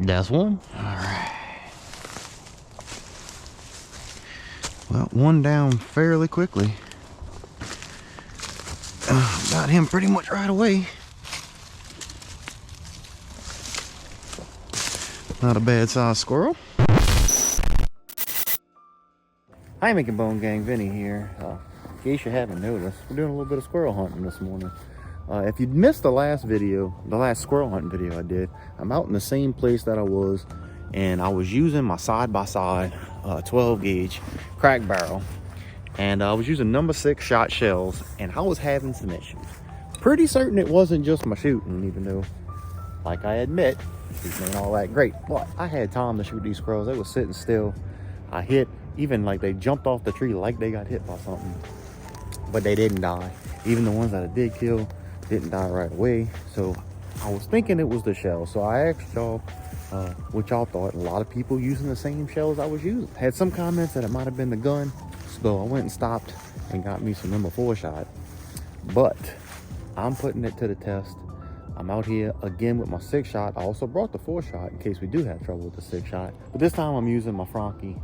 That's one. All right. Well, one down fairly quickly. Got him pretty much right away. Not a bad sized squirrel. Hi, Making Bone Gang, Vinny here. In case you haven't noticed, we're doing a little bit of squirrel hunting this morning. If you missed the last video, the last squirrel hunting video I did, I'm out in the same place that I was, and I was using my side-by-side 12 gauge crack barrel, and I was using number 6 shot shells, and I was having some issues. Pretty certain it wasn't just my shooting, even though, like I admit, shooting ain't all that great, but I had time to shoot these squirrels. They were sitting still. I hit, even like they jumped off the tree like they got hit by something, but they didn't die. Even the ones that I did kill didn't die right away. So I was thinking it was the shell. So I asked y'all what y'all thought. A lot of people using the same shells I was using. Had some comments that it might have been the gun. So I went and stopped and got me some number 4 shot. But I'm putting it to the test. I'm out here again with my 6 shot. I also brought the 4 shot in case we do have trouble with the 6 shot. But this time I'm using my Frankie,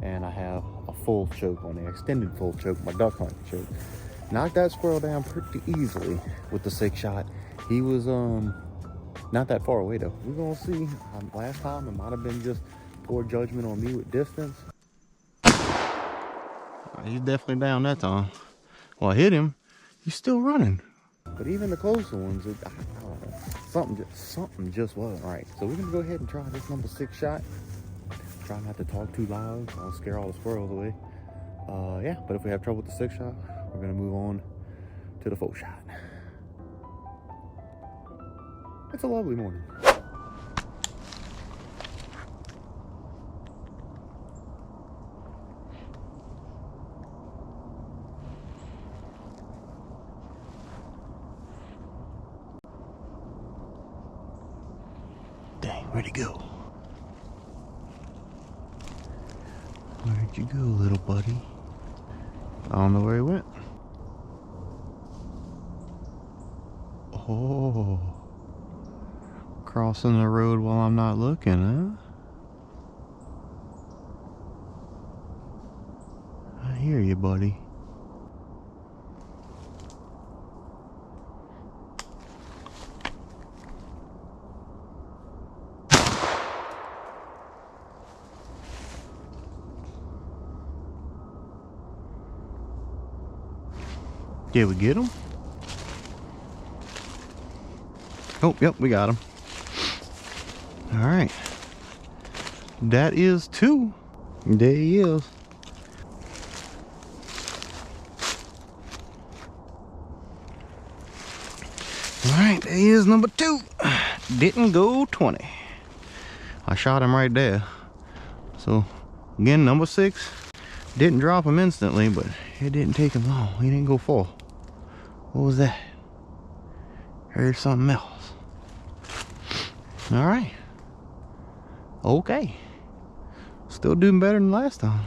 and I have a full choke on there, extended full choke, my duck hunting choke. Knocked that squirrel down pretty easily with the 6 shot. He was not that far away though. We're gonna see. Last time it might have been just poor judgment on me with distance. He's definitely down that time. Well, I hit him. He's still running. But even the closer ones, I don't know, something just wasn't right. So we're gonna go ahead and try this number 6 shot. Try not to talk too loud. I'll scare all the squirrels away. Yeah, but if we have trouble with the 6 shot, we're gonna move on to the 4 shot. It's a lovely morning. Dang, where'd he go? Where'd you go, little buddy? I don't know where he went. Oh, crossing the road while I'm not looking, huh? I hear you, buddy. Did we get him? Oh, yep, we got him. All right. That is 2. There he is. All right, there he is, number 2. Didn't go 20. I shot him right there. So, again, number 6. Didn't drop him instantly, but it didn't take him long. He didn't go full. What was that? Heard something else. All right. Okay. Still doing better than last time.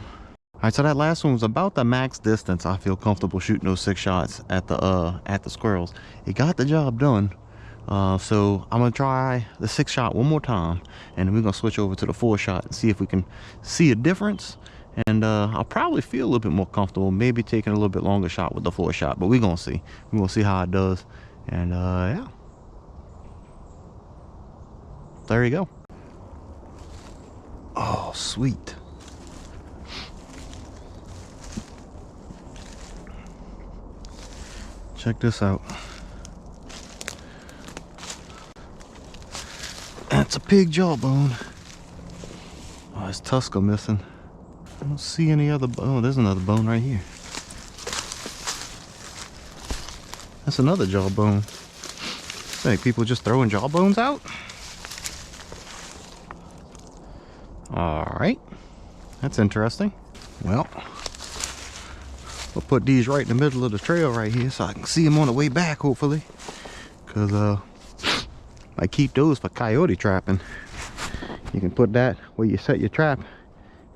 All right, so that last one was about the max distance I feel comfortable shooting those 6 shots at the squirrels. It got the job done. So I'm gonna try the 6 shot one more time, and then we're gonna switch over to the 4 shot and see if we can see a difference. And I'll probably feel a little bit more comfortable, maybe taking a little bit longer shot with the 4 shot, but we're gonna see. We're gonna see how it does. And yeah. There you go. Oh, sweet. Check this out. That's a pig jawbone. Oh, his tusks are missing. I don't see any other bone. Oh, there's another bone right here. That's another jawbone. I think people just throwing jawbones out. All right, that's interesting. Well, we'll put these right in the middle of the trail right here so I can see them on the way back, hopefully. Because I keep those for coyote trapping. You can put that where you set your trap,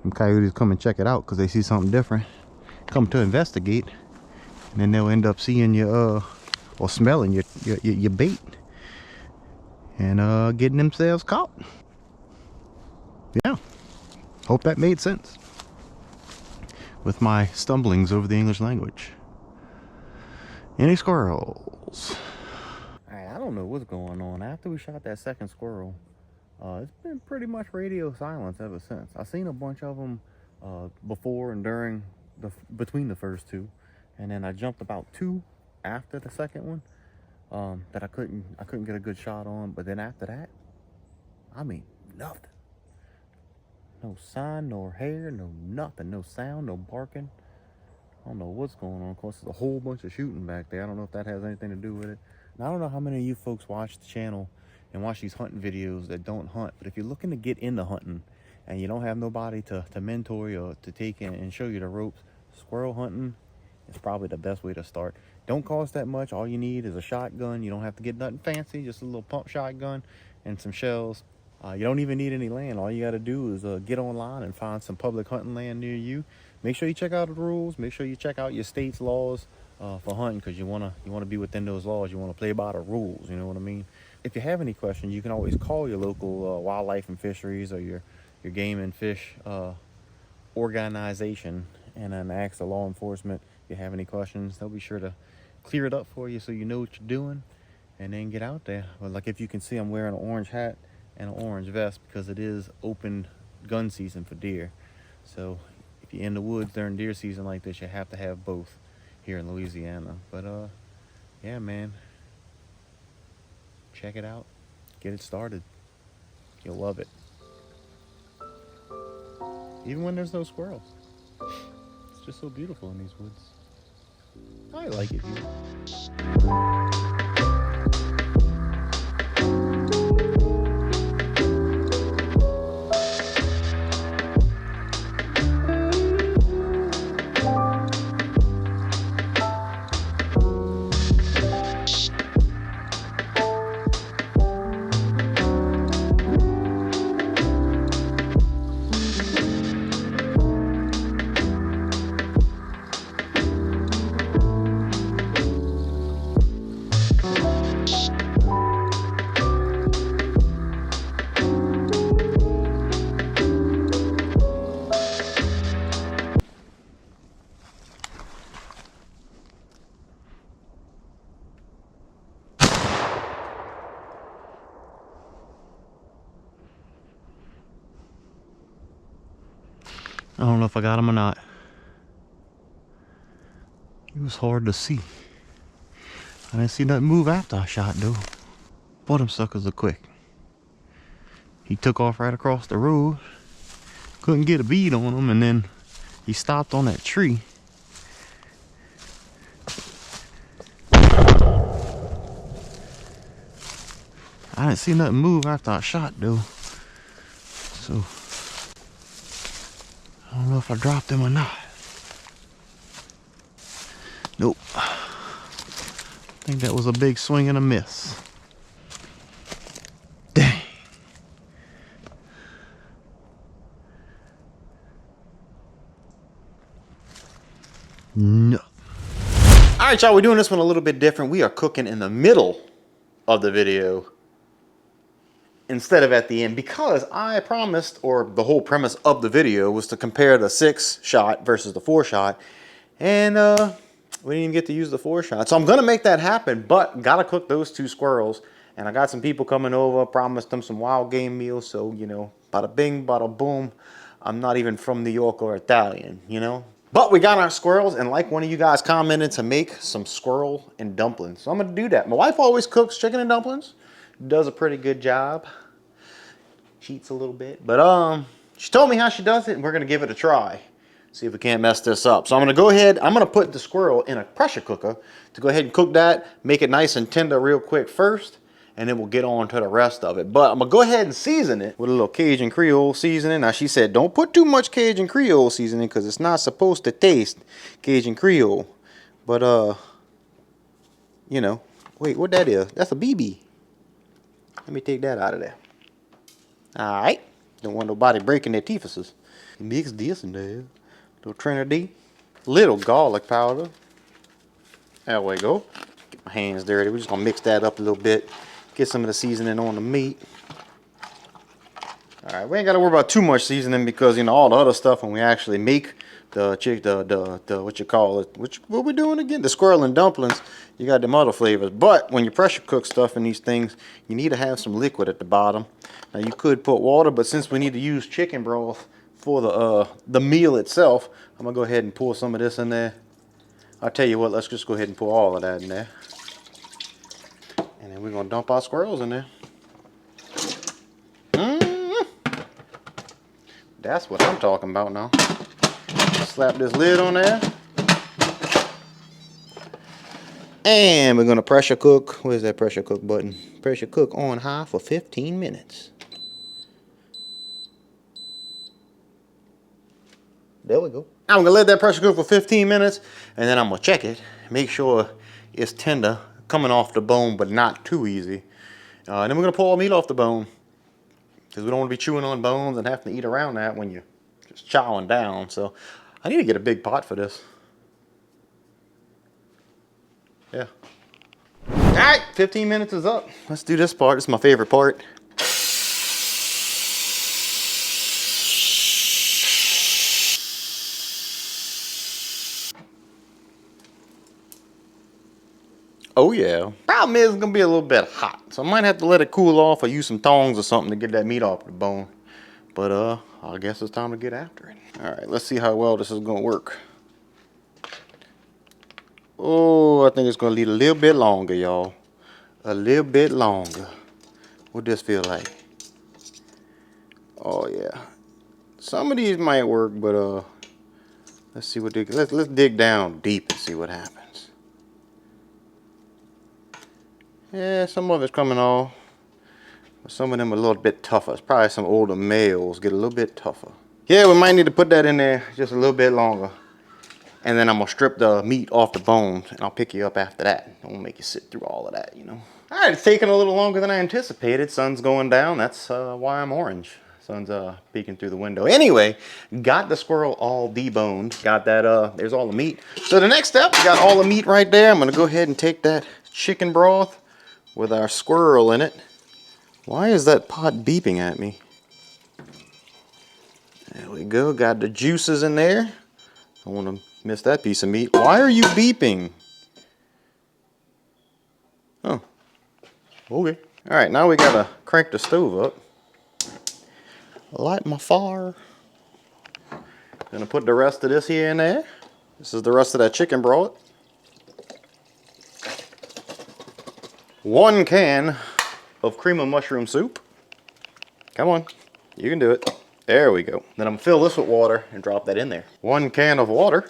and coyotes come and check it out because they see something different. Come to investigate, and then they'll end up seeing your or smelling your bait and getting themselves caught. Yeah, hope that made sense with my stumblings over the English language. Any squirrels? Alright, I don't know what's going on. After we shot that second squirrel, it's been pretty much radio silence ever since. I've seen a bunch of them before and during between the first two, and then I jumped about two after the second one that I couldn't get a good shot on. But then after that, I mean nothing. No sign, no hair, no nothing, no sound, no barking. I don't know what's going on. Of course, there's a whole bunch of shooting back there. I don't know if that has anything to do with it. And I don't know how many of you folks watch the channel and watch these hunting videos that don't hunt. But if you're looking to get into hunting and you don't have nobody to mentor you or to take in and show you the ropes, squirrel hunting is probably the best way to start. Don't cost that much. All you need is a shotgun. You don't have to get nothing fancy, just a little pump shotgun and some shells. You don't even need any land. All you got to do is get online and find some public hunting land near you. Make sure you check out the rules. Make sure you check out your state's laws for hunting, because you wanna be within those laws. You want to play by the rules. You know what I mean? If you have any questions, you can always call your local wildlife and fisheries or your game and fish organization and then ask the law enforcement if you have any questions. They'll be sure to clear it up for you so you know what you're doing, and then get out there. But like, if you can see, I'm wearing an orange hat and an orange vest because it is open gun season for deer. So if you're in the woods during deer season like this, you have to have both here in Louisiana. But yeah, man, check it out, get it started, you'll love it, even when there's no squirrels. It's just so beautiful in these woods. I like it here. I don't know if I got him or not. It was hard to see. I didn't see nothing move after I shot though. Boy, them suckers are quick. He took off right across the road. Couldn't get a bead on him, and then he stopped on that tree. I didn't see nothing move after I shot though. So I don't know if I dropped him or not. Nope. I think that was a big swing and a miss. Dang. No. Alright, y'all, we're doing this one a little bit different. We are cooking in the middle of the video instead of at the end, because I promised, or the whole premise of the video was to compare the 6-shot versus the 4-shot, and we didn't even get to use the 4-shot. So I'm gonna make that happen, but gotta cook those 2 squirrels. And I got some people coming over, promised them some wild game meals, so, you know, bada bing, bada boom. I'm not even from New York or Italian, you know? But we got our squirrels, and like one of you guys commented, to make some squirrel and dumplings. So I'm gonna do that. My wife always cooks chicken and dumplings, does a pretty good job. Cheats a little bit, but she told me how she does it, and we're gonna give it a try. See if we can't mess this up. So I'm gonna go ahead, I'm gonna put the squirrel in a pressure cooker to go ahead and cook that, make it nice and tender real quick first, and then we'll get on to the rest of it. But I'm gonna go ahead and season it with a little Cajun Creole seasoning. Now she said don't put too much Cajun Creole seasoning because it's not supposed to taste Cajun Creole. But you know, wait, what that is? That's a BB. Let me take that out of there. Alright. Don't want nobody breaking their teethuses. Mix this in there. Little Trinity. Little garlic powder. There we go. Get my hands dirty. We're just going to mix that up a little bit. Get some of the seasoning on the meat. All right, we ain't got to worry about too much seasoning because, you know, all the other stuff when we actually make the what you call it, what we doing again? The squirrel and dumplings, you got them other flavors. But when you pressure cook stuff in these things, you need to have some liquid at the bottom. Now you could put water, but since we need to use chicken broth for the meal itself, I'm gonna go ahead and pour some of this in there. I'll tell you what, let's just go ahead and pour all of that in there. And then we're gonna dump our squirrels in there. That's what I'm talking about now. Slap this lid on there. And we're gonna pressure cook. Where's that pressure cook button? Pressure cook on high for 15 minutes. There we go. Now I'm gonna let that pressure cook for 15 minutes, and then I'm gonna check it, make sure it's tender, coming off the bone, but not too easy. And then we're gonna pull all meat off the bone, because we don't want to be chewing on bones and having to eat around that when you're just chowing down. So I need to get a big pot for this. Yeah. All right, 15 minutes is up. Let's do this part. This is my favorite part. Oh yeah. Problem is it's gonna be a little bit hot, so I might have to let it cool off or use some tongs or something to get that meat off the bone. But I guess it's time to get after it. All right, let's see how well this is gonna work. Oh, I think it's gonna need a little bit longer, y'all. A little bit longer. What this feel like? Oh yeah. Some of these might work, but let's see what they, let's dig down deep and see what happens. Yeah, some of it's coming off. Some of them are a little bit tougher. It's probably some older males get a little bit tougher. Yeah, we might need to put that in there just a little bit longer. And then I'm gonna strip the meat off the bones and I'll pick you up after that. I won't make you sit through all of that, you know. All right, it's taking a little longer than I anticipated. Sun's going down. That's why I'm orange. Sun's peeking through the window. Anyway, got the squirrel all deboned. Got that, there's all the meat. So the next step, we got all the meat right there. I'm gonna go ahead and take that chicken broth with our squirrel in it. Why is that pot beeping at me? There we go, got the juices in there. I don't want to miss that piece of meat. Why are you beeping? Oh, okay. All right, now we gotta crank the stove up. Light my fire. Gonna put the rest of this here in there. This is the rest of that chicken broth. 1 can of cream of mushroom soup. Come on, you can do it. There we go. Then I'm gonna fill this with water and drop that in there. 1 can of water.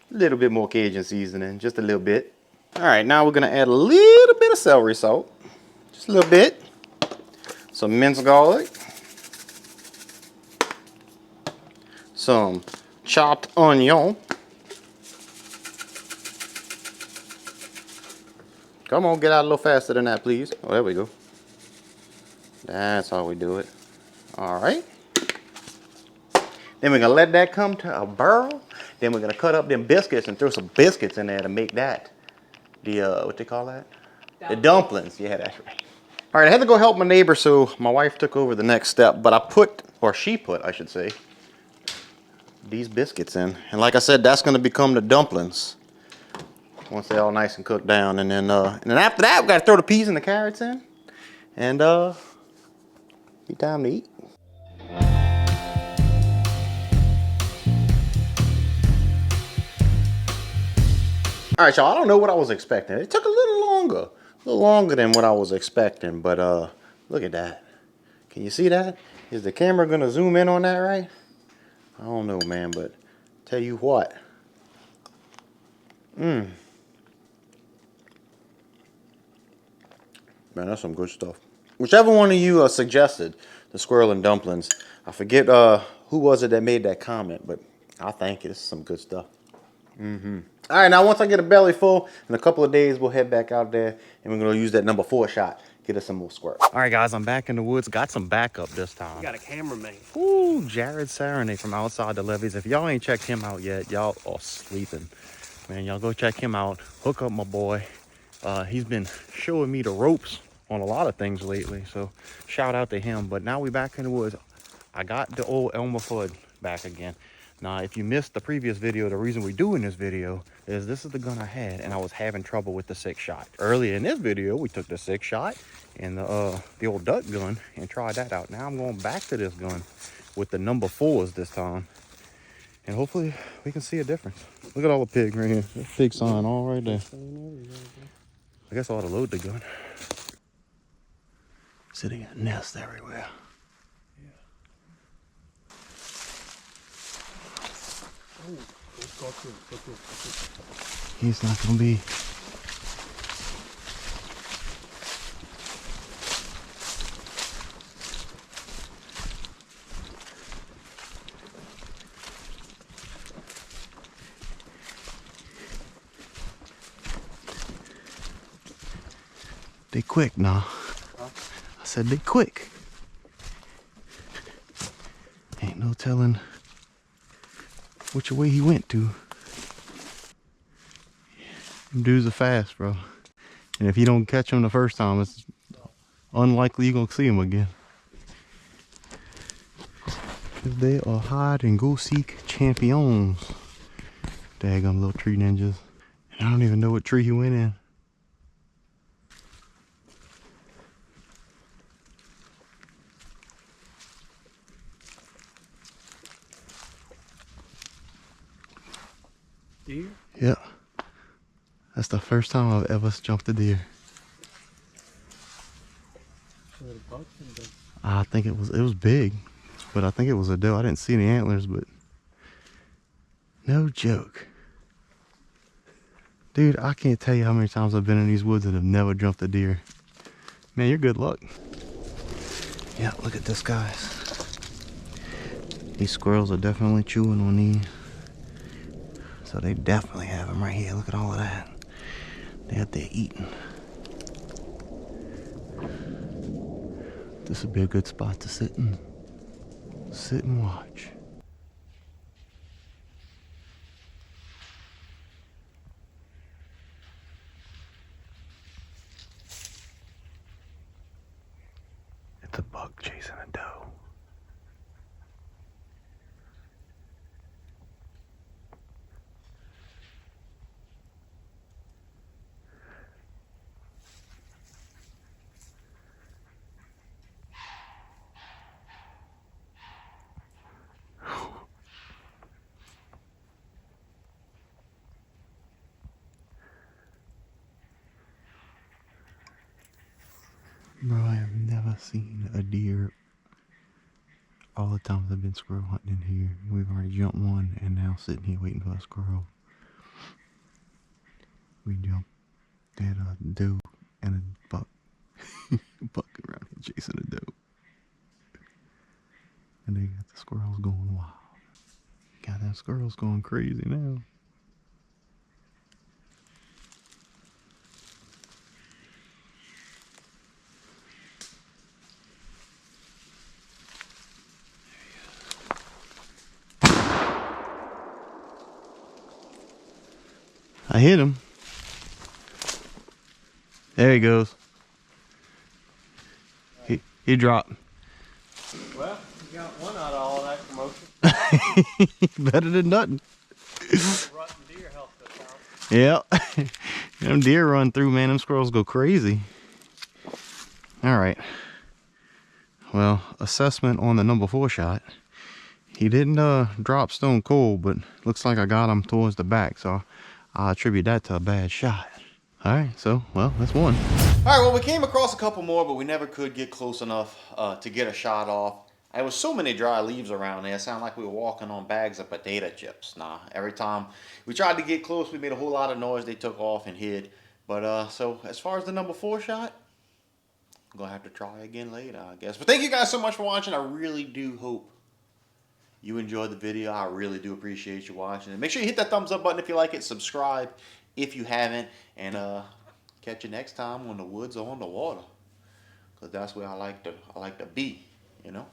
A little bit more Cajun seasoning, just a little bit. All right, now we're gonna add a little bit of celery salt. Just a little bit. Some minced garlic. Some chopped onion. Come on, get out a little faster than that, please. Oh, there we go. That's how we do it. All right. Then we're gonna let that come to a boil. Then we're gonna cut up them biscuits and throw some biscuits in there to make that the, what they call that? The dumplings. Yeah, that's right. All right, I had to go help my neighbor, so my wife took over the next step. But I put, or she put, I should say, these biscuits in. And like I said, that's gonna become the dumplings. Once they're all nice and cooked down, and then after that, we gotta throw the peas and the carrots in, and be time to eat. All right, y'all. I don't know what I was expecting. It took a little longer than what I was expecting. But look at that. Can you see that? Is the camera gonna zoom in on that right? I don't know, man. But tell you what. Man, that's some good stuff. Whichever one of you suggested the squirrel and dumplings, I forget who was it that made that comment, but I thank you. This is some good stuff. All right, now once I get a belly full, in a couple of days, we'll head back out there, and we're going to use that number 4 shot. Get us some more squirrel. All right, guys, I'm back in the woods. Got some backup this time. You got a cameraman. Ooh, Jared Serenade from Outside the Levees. If y'all ain't checked him out yet, y'all are sleeping. Man, y'all go check him out. Hook up my boy. He's been showing me the ropes on a lot of things lately. So shout out to him. But now we back in the woods. I got the old Elmer Fudd back again. Now, if you missed the previous video, the reason we're doing this video is this is the gun I had, and I was having trouble with the 6-shot. Earlier in this video, we took the 6-shot and the old duck gun and tried that out. Now I'm going back to this gun with the number 4s this time, and hopefully we can see a difference. Look at all the pig right here. There's pig sign all right there. I guess I ought to load the gun. Sitting at nests everywhere. He's not gonna be. They quick now. Huh? I said they quick. Ain't no telling which way he went to. Them dudes are fast, bro. And if you don't catch them the first time, it's unlikely you're gonna see them again. Cause they are hide and go seek champions. Daggum little tree ninjas. And I don't even know what tree he went in. Deer? Yeah. That's the first time I've ever jumped a deer. I think it was big, but I think it was a doe. I didn't see any antlers, but no joke. Dude, I can't tell you how many times I've been in these woods and have never jumped a deer. Man, you're good luck. Yeah, look at this, guys. These squirrels are definitely chewing on these. So they definitely have them right here. Look at all of that. They're out there eating. This would be a good spot to sit and watch. It's a buck chasing a doe. Bro, I have never seen a deer all the times I've been squirrel hunting in here. We've already jumped one and now sitting here waiting for a squirrel. We jumped at a doe and a buck. A buck around here chasing a doe. And they got the squirrels going wild. Got them squirrels going crazy now. I hit him. There he goes. He dropped. Well, you got one out of all that commotion. Better than nothing. Rotten deer helped us out. Yeah. Them deer run through, man. Them squirrels go crazy. All right. Well, assessment on the number 4 shot. He didn't drop stone cold, but looks like I got him towards the back, so I attribute that to a bad shot. All right, so, well, that's one. All right, well, we came across a couple more, but we never could get close enough to get a shot off. There was so many dry leaves around there, it sounded like we were walking on bags of potato chips. Nah, every time we tried to get close, we made a whole lot of noise. They took off and hid. But, so, as far as the number 4 shot, I'm going to have to try again later, I guess. But thank you guys so much for watching. I really do hope you enjoyed the video. I really do appreciate you watching. And make sure you hit that thumbs up button if you like it. Subscribe if you haven't. And catch you next time when the woods are on the water. Because that's where I like to be, you know.